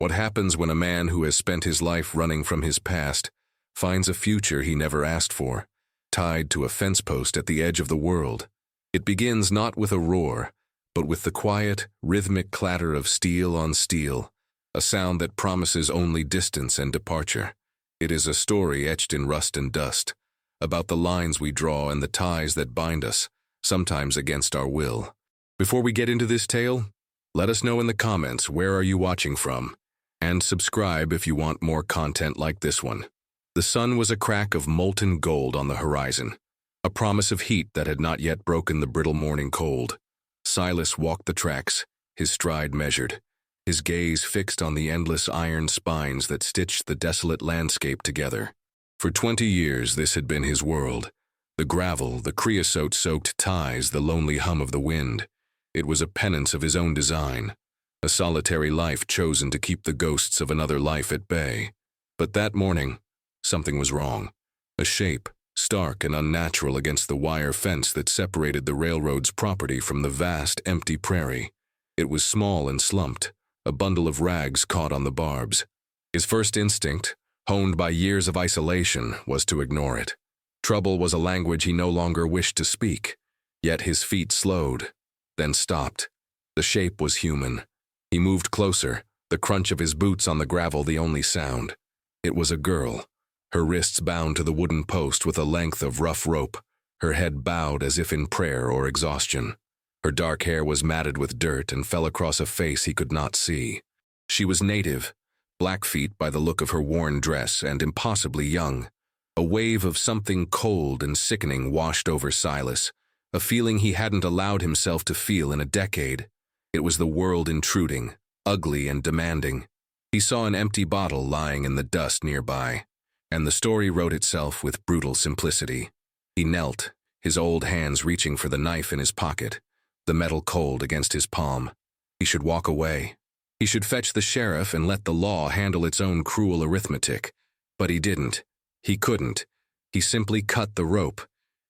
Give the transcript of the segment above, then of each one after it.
What happens when a man who has spent his life running from his past finds a future he never asked for, tied to a fence post at the edge of the world? It begins not with a roar, but with the quiet, rhythmic clatter of steel on steel, a sound that promises only distance and departure. It is a story etched in rust and dust, about the lines we draw and the ties that bind us, sometimes against our will. Before we get into this tale, let us know in the comments where are you watching from, and subscribe if you want more content like this one. The sun was a crack of molten gold on the horizon, a promise of heat that had not yet broken the brittle morning cold. Silas walked the tracks, his stride measured, his gaze fixed on the endless iron spines that stitched the desolate landscape together. For 20 years this had been his world. The gravel, the creosote-soaked ties, the lonely hum of the wind. It was a penance of his own design, a solitary life chosen to keep the ghosts of another life at bay. But that morning, something was wrong. A shape, stark and unnatural against the wire fence that separated the railroad's property from the vast, empty prairie. It was small and slumped, a bundle of rags caught on the barbs. His first instinct, honed by years of isolation, was to ignore it. Trouble was a language he no longer wished to speak, yet his feet slowed, then stopped. The shape was human. He moved closer, the crunch of his boots on the gravel the only sound. It was a girl, her wrists bound to the wooden post with a length of rough rope, her head bowed as if in prayer or exhaustion. Her dark hair was matted with dirt and fell across a face he could not see. She was native, Blackfeet by the look of her worn dress, and impossibly young. A wave of something cold and sickening washed over Silas, a feeling he hadn't allowed himself to feel in a decade. It was the world intruding, ugly and demanding. He saw an empty bottle lying in the dust nearby, and the story wrote itself with brutal simplicity. He knelt, his old hands reaching for the knife in his pocket, the metal cold against his palm. He should walk away. He should fetch the sheriff and let the law handle its own cruel arithmetic. But he didn't. He couldn't. He simply cut the rope.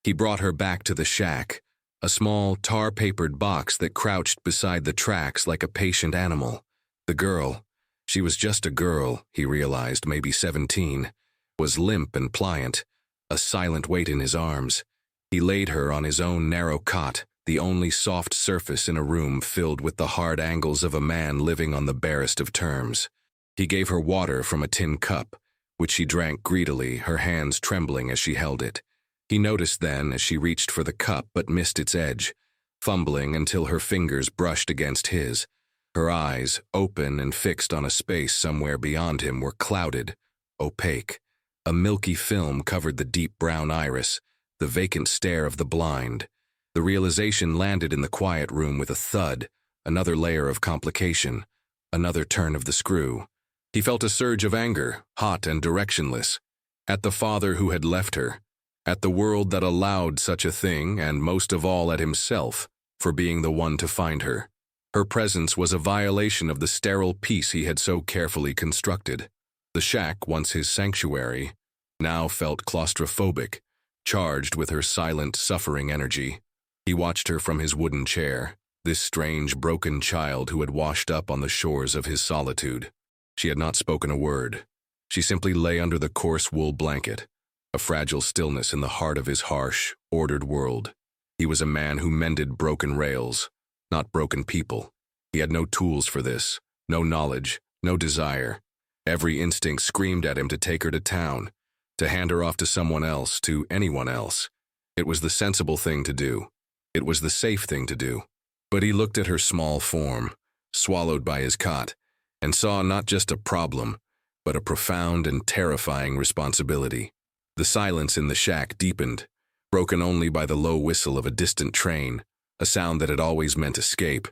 He brought her back to the shack, a small, tar-papered box that crouched beside the tracks like a patient animal. The girl, she was just a girl, he realized, maybe 17, was limp and pliant, a silent weight in his arms. He laid her on his own narrow cot, the only soft surface in a room filled with the hard angles of a man living on the barest of terms. He gave her water from a tin cup, which she drank greedily, her hands trembling as she held it. He noticed then as she reached for the cup but missed its edge, fumbling until her fingers brushed against his. Her eyes, open and fixed on a space somewhere beyond him, were clouded, opaque. A milky film covered the deep brown iris, the vacant stare of the blind. The realization landed in the quiet room with a thud, another layer of complication, another turn of the screw. He felt a surge of anger, hot and directionless, at the father who had left her, at the world that allowed such a thing, and most of all at himself, for being the one to find her. Her presence was a violation of the sterile peace he had so carefully constructed. The shack, once his sanctuary, now felt claustrophobic, charged with her silent, suffering energy. He watched her from his wooden chair, this strange, broken child who had washed up on the shores of his solitude. She had not spoken a word. She simply lay under the coarse wool blanket, a fragile stillness in the heart of his harsh, ordered world. He was a man who mended broken rails, not broken people. He had no tools for this, no knowledge, no desire. Every instinct screamed at him to take her to town, to hand her off to someone else, to anyone else. It was the sensible thing to do. It was the safe thing to do. But he looked at her small form, swallowed by his cot, and saw not just a problem, but a profound and terrifying responsibility. The silence in the shack deepened, broken only by the low whistle of a distant train, a sound that had always meant escape,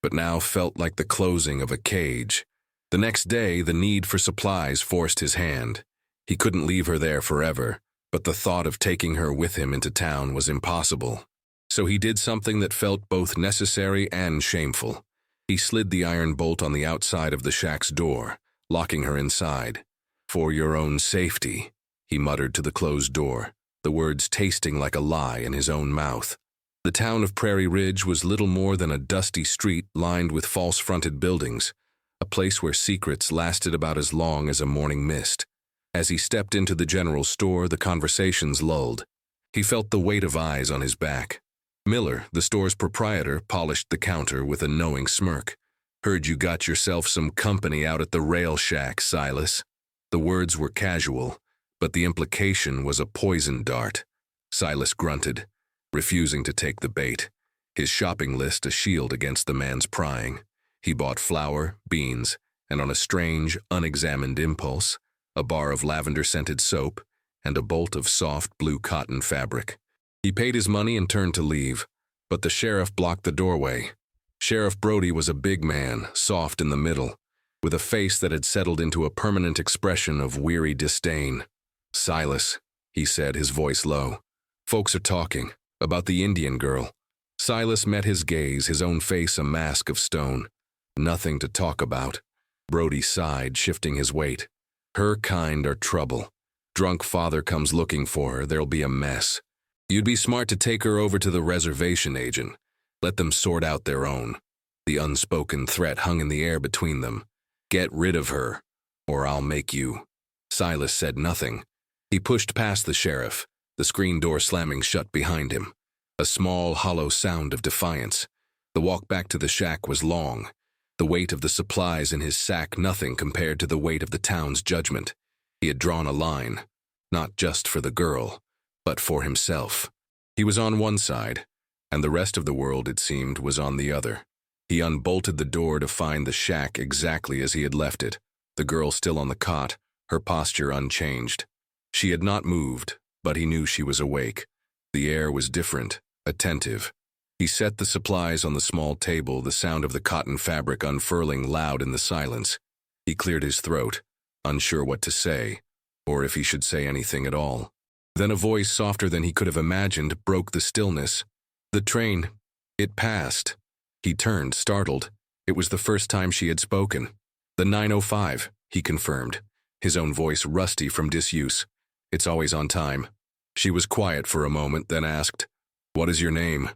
but now felt like the closing of a cage. The next day, the need for supplies forced his hand. He couldn't leave her there forever, but the thought of taking her with him into town was impossible. So he did something that felt both necessary and shameful. He slid the iron bolt on the outside of the shack's door, locking her inside. "For your own safety," he muttered to the closed door, the words tasting like a lie in his own mouth. The town of Prairie Ridge was little more than a dusty street lined with false-fronted buildings, a place where secrets lasted about as long as a morning mist. As he stepped into the general store, the conversations lulled. He felt the weight of eyes on his back. Miller, the store's proprietor, polished the counter with a knowing smirk. "Heard you got yourself some company out at the rail shack, Silas." The words were casual, but the implication was a poison dart. Silas grunted, refusing to take the bait, his shopping list a shield against the man's prying. He bought flour, beans, and on a strange, unexamined impulse, a bar of lavender-scented soap and a bolt of soft blue cotton fabric. He paid his money and turned to leave, but the sheriff blocked the doorway. Sheriff Brody was a big man, soft in the middle, with a face that had settled into a permanent expression of weary disdain. "Silas," he said, his voice low. "Folks are talking about the Indian girl." Silas met his gaze, his own face a mask of stone. "Nothing to talk about." Brody sighed, shifting his weight. "Her kind are trouble. Drunk father comes looking for her, there'll be a mess. You'd be smart to take her over to the reservation agent. Let them sort out their own." The unspoken threat hung in the air between them. "Get rid of her, or I'll make you." Silas said nothing. He pushed past the sheriff, the screen door slamming shut behind him. A small, hollow sound of defiance. The walk back to the shack was long. The weight of the supplies in his sack nothing compared to the weight of the town's judgment. He had drawn a line, not just for the girl, but for himself. He was on one side, and the rest of the world, it seemed, was on the other. He unbolted the door to find the shack exactly as he had left it, the girl still on the cot, her posture unchanged. She had not moved, but he knew she was awake. The air was different, attentive. He set the supplies on the small table, the sound of the cotton fabric unfurling loud in the silence. He cleared his throat, unsure what to say, or if he should say anything at all. Then a voice softer than he could have imagined broke the stillness. "The train. It passed." He turned, startled. It was the first time she had spoken. "The 9:05, he confirmed, his own voice rusty from disuse. "It's always on time." She was quiet for a moment, then asked, "What is your name?"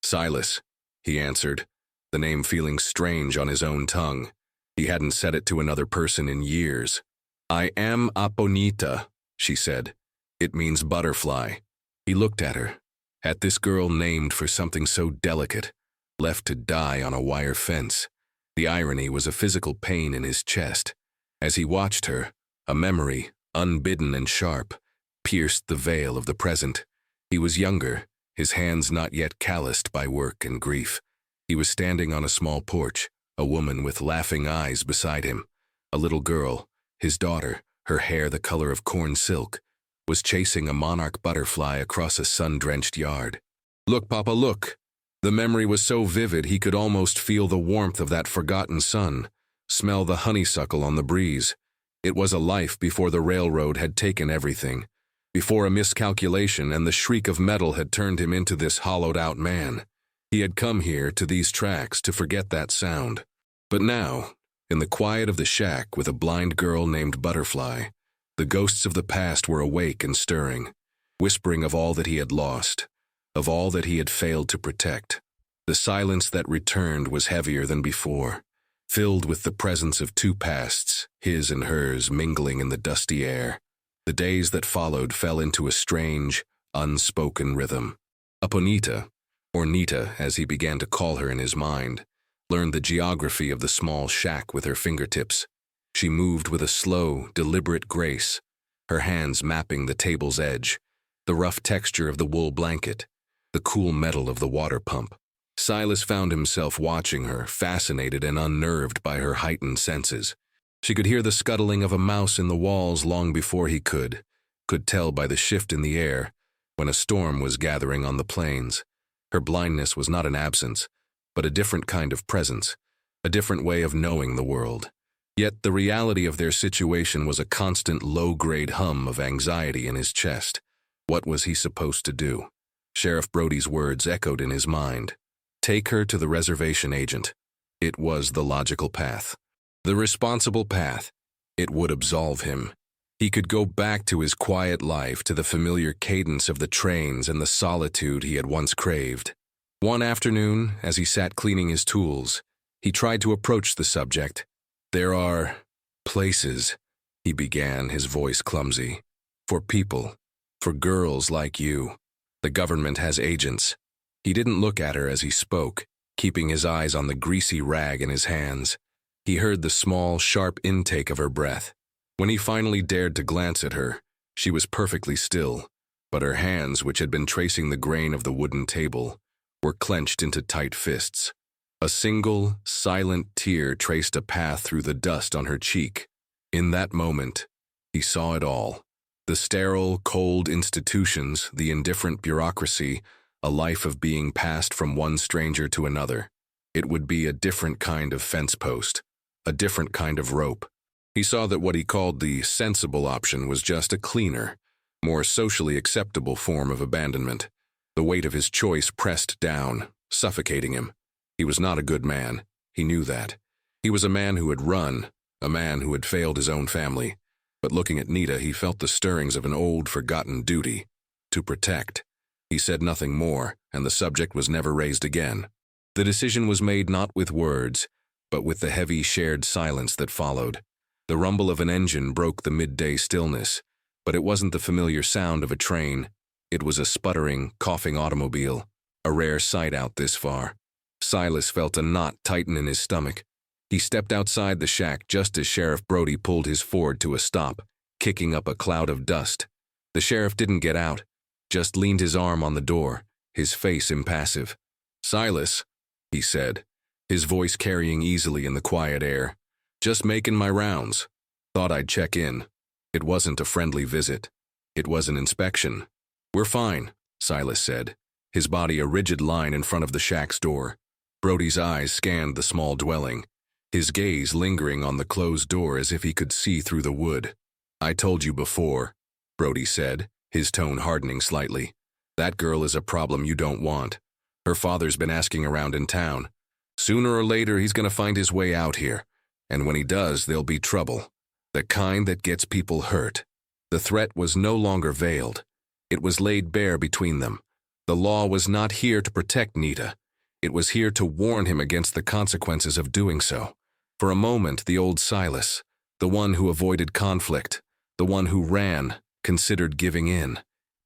"Silas," he answered, the name feeling strange on his own tongue. He hadn't said it to another person in years. "I am Aponita," she said. "It means butterfly." He looked at her, at this girl named for something so delicate, left to die on a wire fence. The irony was a physical pain in his chest. As he watched her, a memory, unbidden and sharp, pierced the veil of the present. He was younger, his hands not yet calloused by work and grief. He was standing on a small porch, a woman with laughing eyes beside him. A little girl, his daughter, her hair the color of corn silk, was chasing a monarch butterfly across a sun-drenched yard. "Look, Papa, look!" The memory was so vivid he could almost feel the warmth of that forgotten sun, smell the honeysuckle on the breeze. It was a life before the railroad had taken everything, before a miscalculation and the shriek of metal had turned him into this hollowed-out man. He had come here, to these tracks, to forget that sound. But now, in the quiet of the shack with a blind girl named Butterfly, the ghosts of the past were awake and stirring, whispering of all that he had lost, of all that he had failed to protect. The silence that returned was heavier than before, filled with the presence of two pasts, his and hers, mingling in the dusty air. The days that followed fell into a strange, unspoken rhythm. Aponita, or Nita as he began to call her in his mind, learned the geography of the small shack with her fingertips. She moved with a slow, deliberate grace, her hands mapping the table's edge, the rough texture of the wool blanket, the cool metal of the water pump. Silas found himself watching her, fascinated and unnerved by her heightened senses. She could hear the scuttling of a mouse in the walls long before he could tell by the shift in the air when a storm was gathering on the plains. Her blindness was not an absence, but a different kind of presence, a different way of knowing the world. Yet the reality of their situation was a constant low-grade hum of anxiety in his chest. What was he supposed to do? Sheriff Brody's words echoed in his mind. Take her to the reservation agent. It was the logical path. The responsible path. It would absolve him. He could go back to his quiet life, to the familiar cadence of the trains and the solitude he had once craved. One afternoon, as he sat cleaning his tools, he tried to approach the subject. There are places, he began, his voice clumsy. For people, for girls like you. The government has agents. He didn't look at her as he spoke, keeping his eyes on the greasy rag in his hands. He heard the small, sharp intake of her breath. When he finally dared to glance at her, she was perfectly still, but her hands, which had been tracing the grain of the wooden table, were clenched into tight fists. A single, silent tear traced a path through the dust on her cheek. In that moment, he saw it all. The sterile, cold institutions, the indifferent bureaucracy, a life of being passed from one stranger to another. It would be a different kind of fence post, a different kind of rope. He saw that what he called the sensible option was just a cleaner, more socially acceptable form of abandonment. The weight of his choice pressed down, suffocating him. He was not a good man. He knew that. He was a man who had run, a man who had failed his own family. But looking at Nita, he felt the stirrings of an old, forgotten duty. To protect. He said nothing more, and the subject was never raised again. The decision was made not with words, but with the heavy, shared silence that followed. The rumble of an engine broke the midday stillness, but it wasn't the familiar sound of a train. It was a sputtering, coughing automobile, a rare sight out this far. Silas felt a knot tighten in his stomach. He stepped outside the shack just as Sheriff Brody pulled his Ford to a stop, kicking up a cloud of dust. The sheriff didn't get out, just leaned his arm on the door, his face impassive. "Silas," he said, his voice carrying easily in the quiet air. "Just making my rounds. Thought I'd check in." It wasn't a friendly visit. It was an inspection. "We're fine," Silas said, his body a rigid line in front of the shack's door. Brody's eyes scanned the small dwelling, his gaze lingering on the closed door as if he could see through the wood. "I told you before," Brody said, his tone hardening slightly. "That girl is a problem you don't want. Her father's been asking around in town. Sooner or later, he's going to find his way out here, and when he does, there'll be trouble. The kind that gets people hurt." The threat was no longer veiled. It was laid bare between them. The law was not here to protect Nita. It was here to warn him against the consequences of doing so. For a moment, the old Silas, the one who avoided conflict, the one who ran, considered giving in.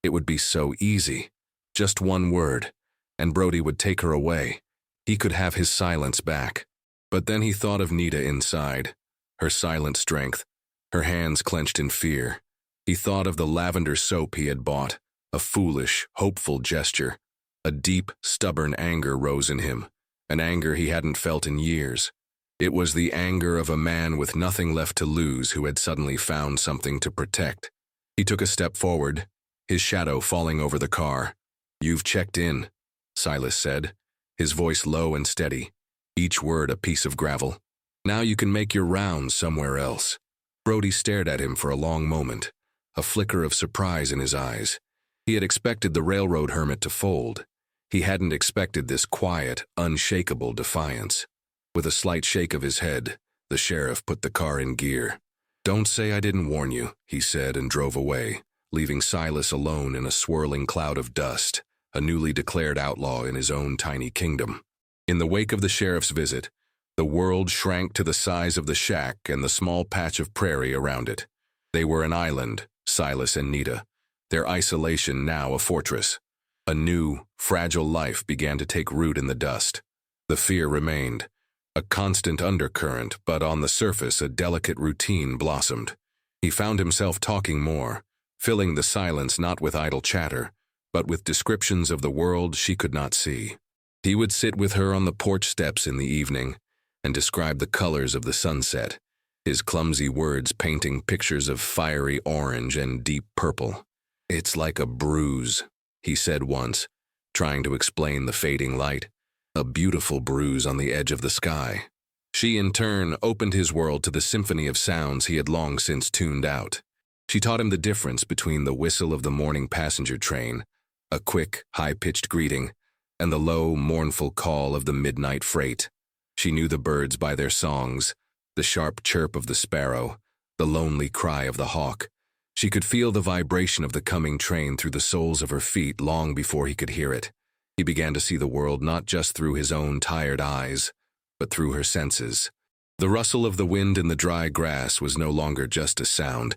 It would be so easy. Just one word, and Brody would take her away. He could have his silence back. But then he thought of Nita inside, her silent strength, her hands clenched in fear. He thought of the lavender soap he had bought, a foolish, hopeful gesture. A deep, stubborn anger rose in him, an anger he hadn't felt in years. It was the anger of a man with nothing left to lose who had suddenly found something to protect. He took a step forward, his shadow falling over the car. "You've checked in," Silas said, his voice low and steady, each word a piece of gravel. "Now you can make your rounds somewhere else." Brody stared at him for a long moment, a flicker of surprise in his eyes. He had expected the railroad hermit to fold. He hadn't expected this quiet, unshakable defiance. With a slight shake of his head, the sheriff put the car in gear. "Don't say I didn't warn you," he said, and drove away, leaving Silas alone in a swirling cloud of dust, a newly declared outlaw in his own tiny kingdom. In the wake of the sheriff's visit, the world shrank to the size of the shack and the small patch of prairie around it. They were an island, Silas and Nita, their isolation now a fortress. A new, fragile life began to take root in the dust. The fear remained, a constant undercurrent, but on the surface a delicate routine blossomed. He found himself talking more, filling the silence not with idle chatter, but with descriptions of the world she could not see. He would sit with her on the porch steps in the evening and describe the colors of the sunset, his clumsy words painting pictures of fiery orange and deep purple. "It's like a bruise," he said once, trying to explain the fading light. "A beautiful bruise on the edge of the sky." She, in turn, opened his world to the symphony of sounds he had long since tuned out. She taught him the difference between the whistle of the morning passenger train, a quick, high-pitched greeting, and the low, mournful call of the midnight freight. She knew the birds by their songs, the sharp chirp of the sparrow, the lonely cry of the hawk. She could feel the vibration of the coming train through the soles of her feet long before he could hear it. He began to see the world not just through his own tired eyes, but through her senses. The rustle of the wind in the dry grass was no longer just a sound,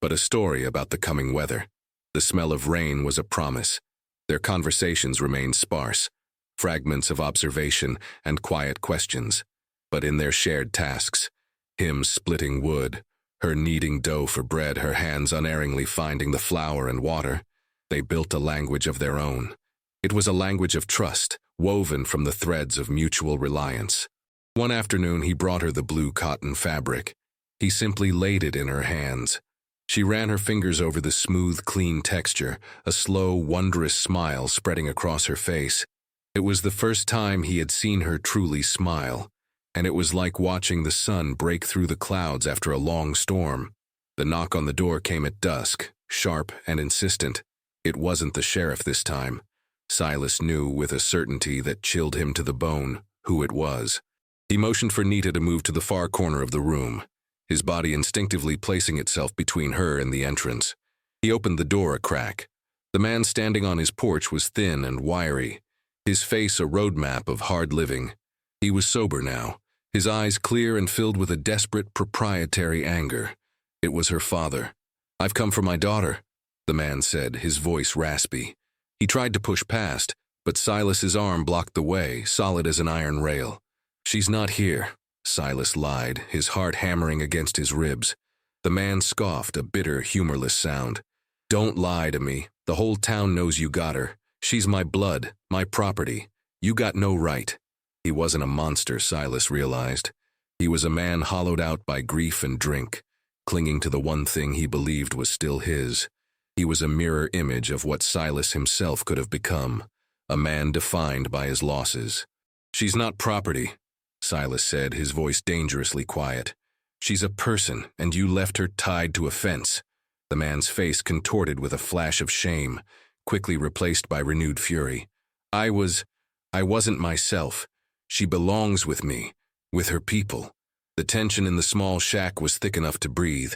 but a story about the coming weather. The smell of rain was a promise. Their conversations remained sparse, fragments of observation and quiet questions. But in their shared tasks, him splitting wood, her kneading dough for bread, her hands unerringly finding the flour and water, they built a language of their own. It was a language of trust, woven from the threads of mutual reliance. One afternoon he brought her the blue cotton fabric. He simply laid it in her hands. She ran her fingers over the smooth, clean texture, a slow, wondrous smile spreading across her face. It was the first time he had seen her truly smile, and it was like watching the sun break through the clouds after a long storm. The knock on the door came at dusk, sharp and insistent. It wasn't the sheriff this time. Silas knew with a certainty that chilled him to the bone who it was. He motioned for Nita to move to the far corner of the room, his body instinctively placing itself between her and the entrance. He opened the door a crack. The man standing on his porch was thin and wiry, his face a roadmap of hard living. He was sober now, his eyes clear and filled with a desperate, proprietary anger. It was her father. "I've come for my daughter," the man said, his voice raspy. He tried to push past, but Silas's arm blocked the way, solid as an iron rail. "She's not here," Silas lied, his heart hammering against his ribs. The man scoffed, a bitter, humorless sound. "Don't lie to me. The whole town knows you got her. She's my blood, my property. You got no right." He wasn't a monster, Silas realized. He was a man hollowed out by grief and drink, clinging to the one thing he believed was still his. He was a mirror image of what Silas himself could have become, a man defined by his losses. "She's not property," Silas said, his voice dangerously quiet. "She's a person, and you left her tied to a fence." The man's face contorted with a flash of shame, quickly replaced by renewed fury. I wasn't myself. She belongs with me, with her people." The tension in the small shack was thick enough to breathe.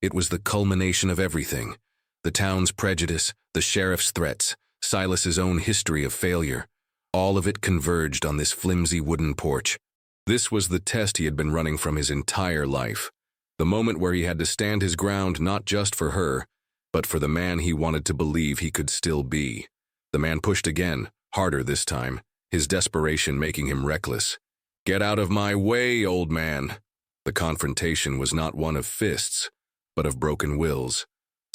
It was the culmination of everything. The town's prejudice, the sheriff's threats, Silas's own history of failure. All of it converged on this flimsy wooden porch. This was the test he had been running from his entire life. The moment where he had to stand his ground not just for her, but for the man he wanted to believe he could still be. The man pushed again, harder this time, his desperation making him reckless. "Get out of my way, old man." The confrontation was not one of fists, but of broken wills.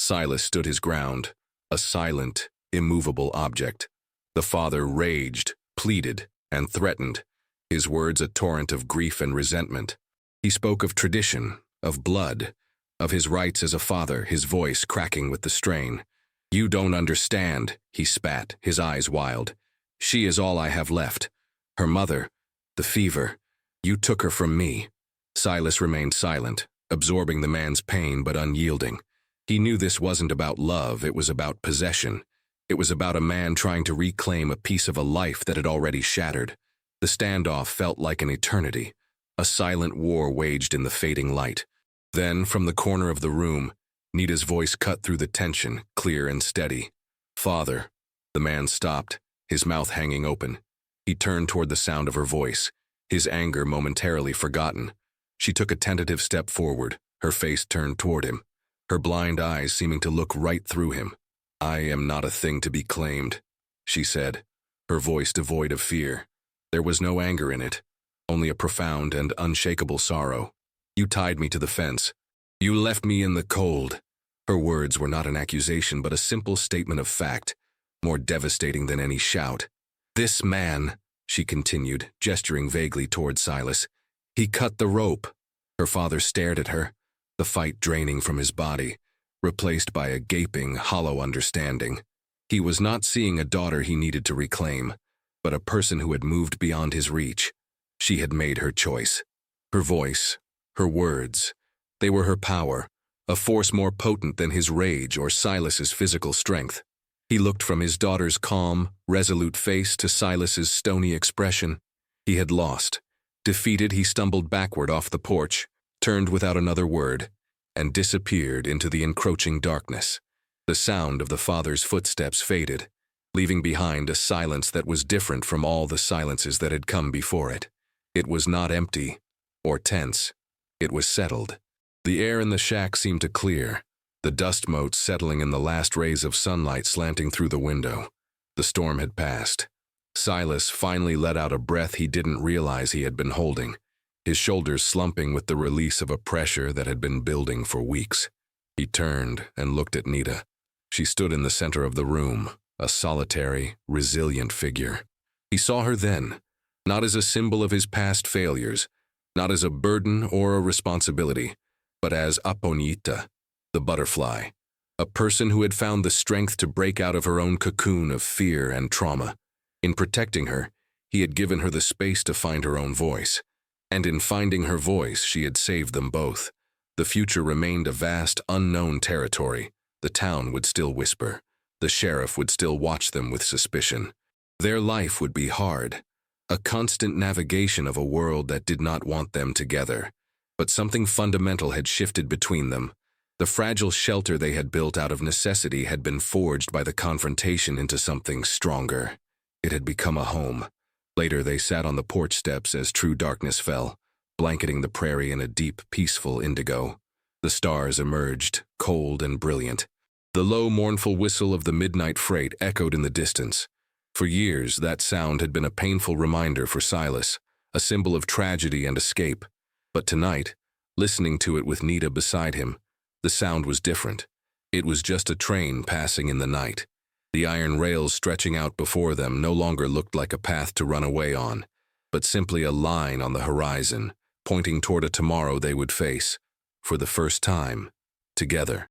Silas stood his ground, a silent, immovable object. The father raged, pleaded, and threatened, his words a torrent of grief and resentment. He spoke of tradition, of blood, of his rights as a father, his voice cracking with the strain. "You don't understand," he spat, his eyes wild. "She is all I have left. Her mother, the fever. You took her from me." Silas remained silent, absorbing the man's pain but unyielding. He knew this wasn't about love, it was about possession. It was about a man trying to reclaim a piece of a life that had already shattered. The standoff felt like an eternity, a silent war waged in the fading light. Then, from the corner of the room, Nita's voice cut through the tension, clear and steady. "Father." The man stopped, his mouth hanging open. He turned toward the sound of her voice, his anger momentarily forgotten. She took a tentative step forward, her face turned toward him, her blind eyes seeming to look right through him. "I am not a thing to be claimed," she said, her voice devoid of fear. There was no anger in it, only a profound and unshakable sorrow. "You tied me to the fence. You left me in the cold." Her words were not an accusation but a simple statement of fact, more devastating than any shout. "This man," she continued, gesturing vaguely toward Silas, "he cut the rope." Her father stared at her, the fight draining from his body, replaced by a gaping, hollow understanding. He was not seeing a daughter he needed to reclaim, but a person who had moved beyond his reach. She had made her choice. Her voice, her words, they were her power, a force more potent than his rage or Silas's physical strength. He looked from his daughter's calm, resolute face to Silas's stony expression. He had lost. Defeated, he stumbled backward off the porch, turned without another word, and disappeared into the encroaching darkness. The sound of the father's footsteps faded, leaving behind a silence that was different from all the silences that had come before it. It was not empty. or tense. It was settled. The air in the shack seemed to clear, the dust motes settling in the last rays of sunlight slanting through the window. The storm had passed. Silas finally let out a breath he didn't realize he had been holding, his shoulders slumping with the release of a pressure that had been building for weeks. He turned and looked at Nita. She stood in the center of the room, a solitary, resilient figure. He saw her then, not as a symbol of his past failures, not as a burden or a responsibility, but as Aponita, the butterfly, a person who had found the strength to break out of her own cocoon of fear and trauma. In protecting her, he had given her the space to find her own voice. And in finding her voice, she had saved them both. The future remained a vast, unknown territory. The town would still whisper. The sheriff would still watch them with suspicion. Their life would be hard, a constant navigation of a world that did not want them together. But something fundamental had shifted between them. The fragile shelter they had built out of necessity had been forged by the confrontation into something stronger. It had become a home. Later, they sat on the porch steps as true darkness fell, blanketing the prairie in a deep, peaceful indigo. The stars emerged, cold and brilliant. The low, mournful whistle of the midnight freight echoed in the distance. For years, that sound had been a painful reminder for Silas, a symbol of tragedy and escape. But tonight, listening to it with Nita beside him, the sound was different. It was just a train passing in the night. The iron rails stretching out before them no longer looked like a path to run away on, but simply a line on the horizon, pointing toward a tomorrow they would face, for the first time, together.